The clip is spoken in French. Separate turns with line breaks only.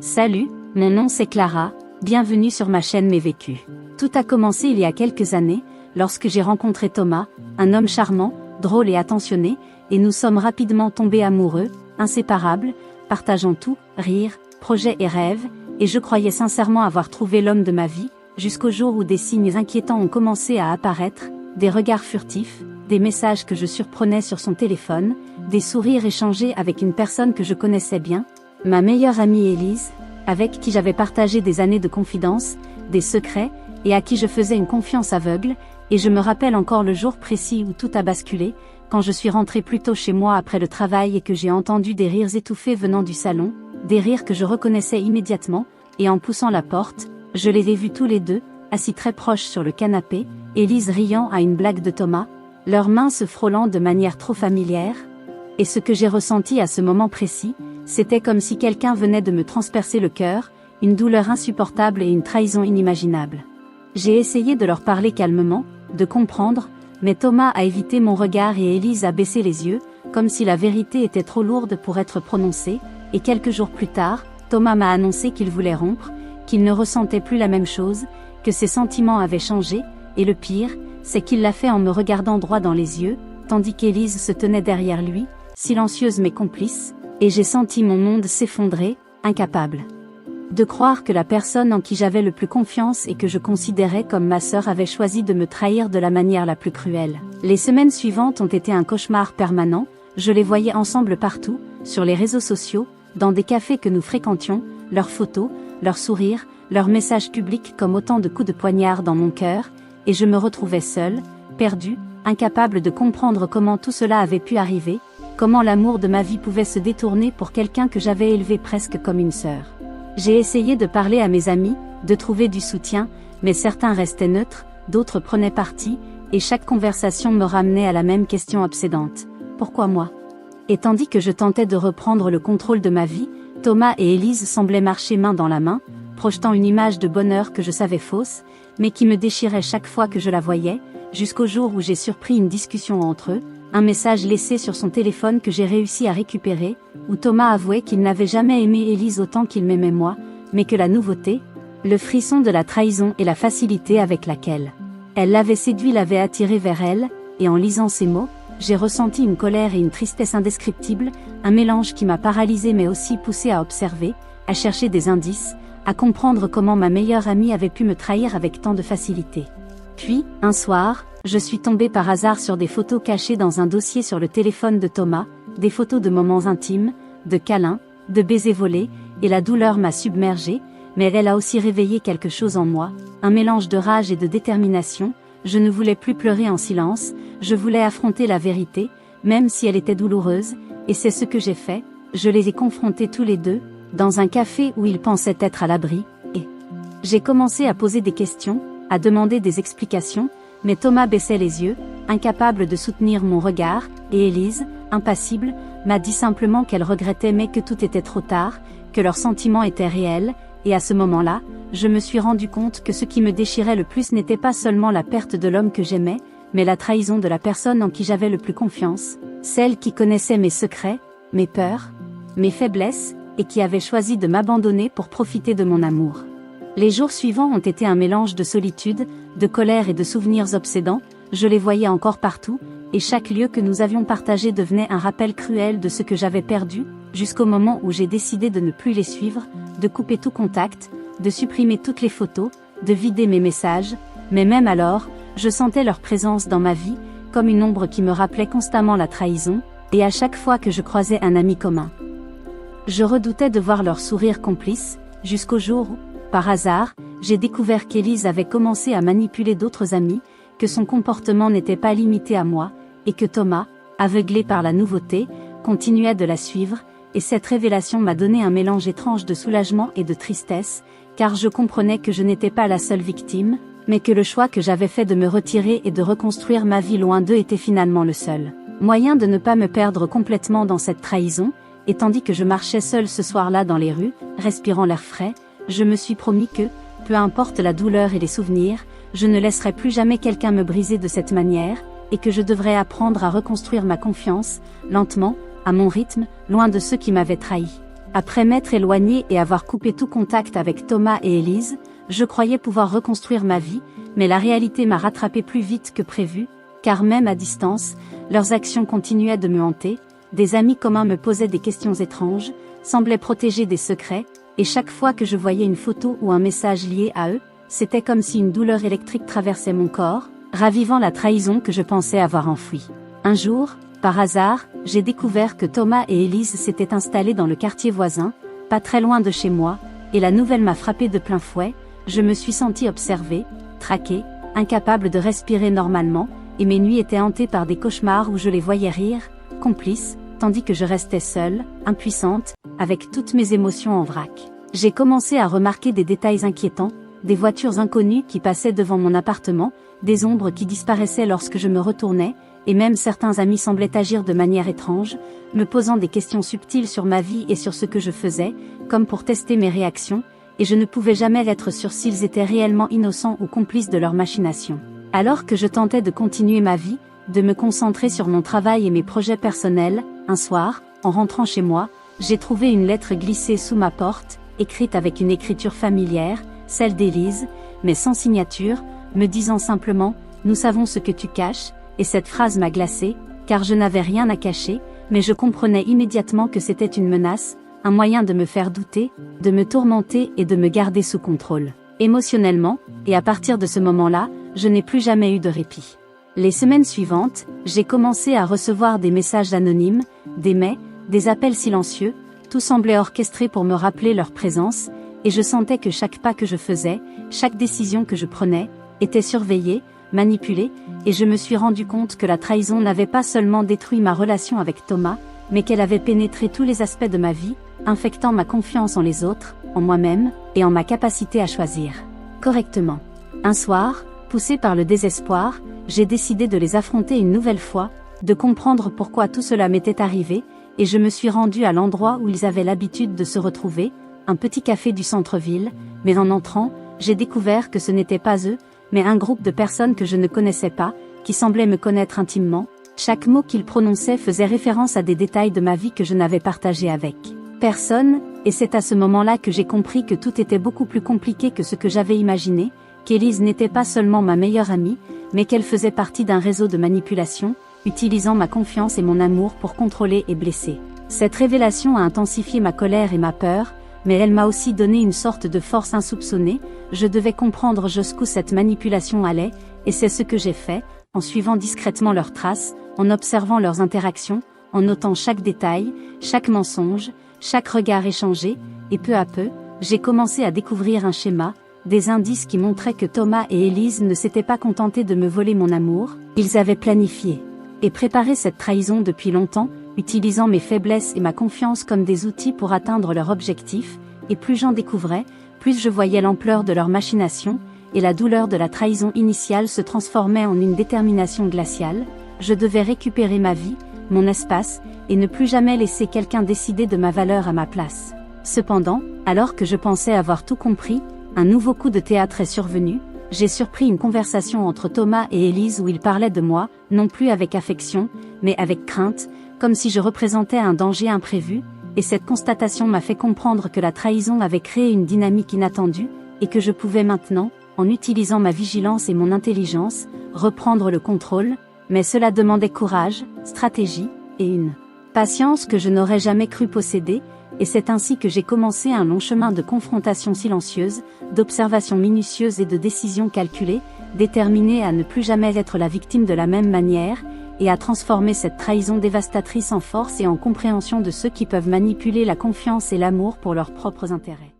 Salut, mon nom c'est Clara, bienvenue sur ma chaîne Mes Vécus. Tout a commencé il y a quelques années, lorsque j'ai rencontré Thomas, un homme charmant, drôle et attentionné, et nous sommes rapidement tombés amoureux, inséparables, partageant tout, rires, projets et rêves, et je croyais sincèrement avoir trouvé l'homme de ma vie, jusqu'au jour où des signes inquiétants ont commencé à apparaître, des regards furtifs, des messages que je surprenais sur son téléphone, des sourires échangés avec une personne que je connaissais bien, ma meilleure amie Élise, avec qui j'avais partagé des années de confidence, des secrets, et à qui je faisais une confiance aveugle, et je me rappelle encore le jour précis où tout a basculé, quand je suis rentrée plus tôt chez moi après le travail et que j'ai entendu des rires étouffés venant du salon, des rires que je reconnaissais immédiatement, et en poussant la porte, je les ai vus tous les deux, assis très proches sur le canapé, Élise riant à une blague de Thomas, leurs mains se frôlant de manière trop familière, et ce que j'ai ressenti à ce moment précis, c'était comme si quelqu'un venait de me transpercer le cœur, une douleur insupportable et une trahison inimaginable. J'ai essayé de leur parler calmement, de comprendre, mais Thomas a évité mon regard et Élise a baissé les yeux, comme si la vérité était trop lourde pour être prononcée, et quelques jours plus tard, Thomas m'a annoncé qu'il voulait rompre, qu'il ne ressentait plus la même chose, que ses sentiments avaient changé, et le pire, c'est qu'il l'a fait en me regardant droit dans les yeux, tandis qu'Élise se tenait derrière lui, silencieuse mais complice, et j'ai senti mon monde s'effondrer, incapable de croire que la personne en qui j'avais le plus confiance et que je considérais comme ma sœur avait choisi de me trahir de la manière la plus cruelle. Les semaines suivantes ont été un cauchemar permanent, je les voyais ensemble partout, sur les réseaux sociaux, dans des cafés que nous fréquentions, leurs photos, leurs sourires, leurs messages publics comme autant de coups de poignard dans mon cœur, et je me retrouvais seule, perdue, incapable de comprendre comment tout cela avait pu arriver, comment l'amour de ma vie pouvait se détourner pour quelqu'un que j'avais élevé presque comme une sœur. J'ai essayé de parler à mes amis, de trouver du soutien, mais certains restaient neutres, d'autres prenaient parti, et chaque conversation me ramenait à la même question obsédante. Pourquoi moi? Et tandis que je tentais de reprendre le contrôle de ma vie, Thomas et Élise semblaient marcher main dans la main, projetant une image de bonheur que je savais fausse, mais qui me déchirait chaque fois que je la voyais, jusqu'au jour où j'ai surpris une discussion entre eux, un message laissé sur son téléphone que j'ai réussi à récupérer, où Thomas avouait qu'il n'avait jamais aimé Élise autant qu'il m'aimait moi, mais que la nouveauté, le frisson de la trahison et la facilité avec laquelle elle l'avait séduit l'avait attiré vers elle, et en lisant ces mots, j'ai ressenti une colère et une tristesse indescriptibles, un mélange qui m'a paralysé mais aussi poussé à observer, à chercher des indices, à comprendre comment ma meilleure amie avait pu me trahir avec tant de facilité. Puis, un soir, je suis tombée par hasard sur des photos cachées dans un dossier sur le téléphone de Thomas, des photos de moments intimes, de câlins, de baisers volés, et la douleur m'a submergée, mais elle a aussi réveillé quelque chose en moi, un mélange de rage et de détermination. Je ne voulais plus pleurer en silence, je voulais affronter la vérité, même si elle était douloureuse, et c'est ce que j'ai fait, je les ai confrontés tous les deux, dans un café où ils pensaient être à l'abri, et j'ai commencé à poser des questions, à demander des explications, mais Thomas baissait les yeux, incapable de soutenir mon regard, et Élise, impassible, m'a dit simplement qu'elle regrettait mais que tout était trop tard, que leurs sentiments étaient réels, et à ce moment-là, je me suis rendu compte que ce qui me déchirait le plus n'était pas seulement la perte de l'homme que j'aimais, mais la trahison de la personne en qui j'avais le plus confiance, celle qui connaissait mes secrets, mes peurs, mes faiblesses, et qui avait choisi de m'abandonner pour profiter de mon amour. Les jours suivants ont été un mélange de solitude, de colère et de souvenirs obsédants, je les voyais encore partout, et chaque lieu que nous avions partagé devenait un rappel cruel de ce que j'avais perdu, jusqu'au moment où j'ai décidé de ne plus les suivre, de couper tout contact, de supprimer toutes les photos, de vider mes messages, mais même alors, je sentais leur présence dans ma vie, comme une ombre qui me rappelait constamment la trahison, et à chaque fois que je croisais un ami commun. Je redoutais de voir leur sourire complice, jusqu'au jour où, par hasard, j'ai découvert qu'Élise avait commencé à manipuler d'autres amis, que son comportement n'était pas limité à moi, et que Thomas, aveuglé par la nouveauté, continuait de la suivre, et cette révélation m'a donné un mélange étrange de soulagement et de tristesse, car je comprenais que je n'étais pas la seule victime, mais que le choix que j'avais fait de me retirer et de reconstruire ma vie loin d'eux était finalement le seul moyen de ne pas me perdre complètement dans cette trahison, et tandis que je marchais seule ce soir-là dans les rues, respirant l'air frais, je me suis promis que, peu importe la douleur et les souvenirs, je ne laisserai plus jamais quelqu'un me briser de cette manière, et que je devrais apprendre à reconstruire ma confiance, lentement, à mon rythme, loin de ceux qui m'avaient trahi. Après m'être éloignée et avoir coupé tout contact avec Thomas et Élise, je croyais pouvoir reconstruire ma vie, mais la réalité m'a rattrapé plus vite que prévu, car même à distance, leurs actions continuaient de me hanter, des amis communs me posaient des questions étranges, semblaient protéger des secrets, et chaque fois que je voyais une photo ou un message lié à eux, c'était comme si une douleur électrique traversait mon corps, ravivant la trahison que je pensais avoir enfouie. Un jour, par hasard, j'ai découvert que Thomas et Élise s'étaient installés dans le quartier voisin, pas très loin de chez moi, et la nouvelle m'a frappé de plein fouet. Je me suis sentie observée, traquée, incapable de respirer normalement, et mes nuits étaient hantées par des cauchemars où je les voyais rire, complices, tandis que je restais seule, impuissante, avec toutes mes émotions en vrac. J'ai commencé à remarquer des détails inquiétants, des voitures inconnues qui passaient devant mon appartement, des ombres qui disparaissaient lorsque je me retournais, et même certains amis semblaient agir de manière étrange, me posant des questions subtiles sur ma vie et sur ce que je faisais, comme pour tester mes réactions, et je ne pouvais jamais être sûre s'ils étaient réellement innocents ou complices de leurs machinations. Alors que je tentais de continuer ma vie, de me concentrer sur mon travail et mes projets personnels, un soir, en rentrant chez moi, j'ai trouvé une lettre glissée sous ma porte, écrite avec une écriture familière, celle d'Élise, mais sans signature, me disant simplement « Nous savons ce que tu caches », et cette phrase m'a glacée, car je n'avais rien à cacher, mais je comprenais immédiatement que c'était une menace, un moyen de me faire douter, de me tourmenter et de me garder sous contrôle. Émotionnellement, et à partir de ce moment-là, je n'ai plus jamais eu de répit. Les semaines suivantes, j'ai commencé à recevoir des messages anonymes, des mails, des appels silencieux, tout semblait orchestré pour me rappeler leur présence, et je sentais que chaque pas que je faisais, chaque décision que je prenais, était surveillée, manipulée, et je me suis rendu compte que la trahison n'avait pas seulement détruit ma relation avec Thomas, mais qu'elle avait pénétré tous les aspects de ma vie, infectant ma confiance en les autres, en moi-même, et en ma capacité à choisir correctement. Un soir, poussé par le désespoir, j'ai décidé de les affronter une nouvelle fois, de comprendre pourquoi tout cela m'était arrivé, et je me suis rendu à l'endroit où ils avaient l'habitude de se retrouver, un petit café du centre-ville, mais en entrant, j'ai découvert que ce n'était pas eux, mais un groupe de personnes que je ne connaissais pas, qui semblaient me connaître intimement. Chaque mot qu'ils prononçaient faisait référence à des détails de ma vie que je n'avais partagés avec personne, et c'est à ce moment-là que j'ai compris que tout était beaucoup plus compliqué que ce que j'avais imaginé, qu'Élise n'était pas seulement ma meilleure amie, mais qu'elle faisait partie d'un réseau de manipulation, utilisant ma confiance et mon amour pour contrôler et blesser. Cette révélation a intensifié ma colère et ma peur, mais elle m'a aussi donné une sorte de force insoupçonnée. Je devais comprendre jusqu'où cette manipulation allait, et c'est ce que j'ai fait, en suivant discrètement leurs traces, en observant leurs interactions, en notant chaque détail, chaque mensonge, chaque regard échangé, et peu à peu, j'ai commencé à découvrir un schéma, des indices qui montraient que Thomas et Élise ne s'étaient pas contentés de me voler mon amour, ils avaient planifié et préparé cette trahison depuis longtemps, utilisant mes faiblesses et ma confiance comme des outils pour atteindre leur objectif, et plus j'en découvrais, plus je voyais l'ampleur de leur machination, et la douleur de la trahison initiale se transformait en une détermination glaciale. Je devais récupérer ma vie, mon espace, et ne plus jamais laisser quelqu'un décider de ma valeur à ma place. Cependant, alors que je pensais avoir tout compris, un nouveau coup de théâtre est survenu. J'ai surpris une conversation entre Thomas et Élise où ils parlaient de moi, non plus avec affection, mais avec crainte, comme si je représentais un danger imprévu, et cette constatation m'a fait comprendre que la trahison avait créé une dynamique inattendue, et que je pouvais maintenant, en utilisant ma vigilance et mon intelligence, reprendre le contrôle, mais cela demandait courage, stratégie, et une patience que je n'aurais jamais cru posséder, et c'est ainsi que j'ai commencé un long chemin de confrontation silencieuse, d'observation minutieuse et de décisions calculées, déterminée à ne plus jamais être la victime de la même manière, et à transformer cette trahison dévastatrice en force et en compréhension de ceux qui peuvent manipuler la confiance et l'amour pour leurs propres intérêts.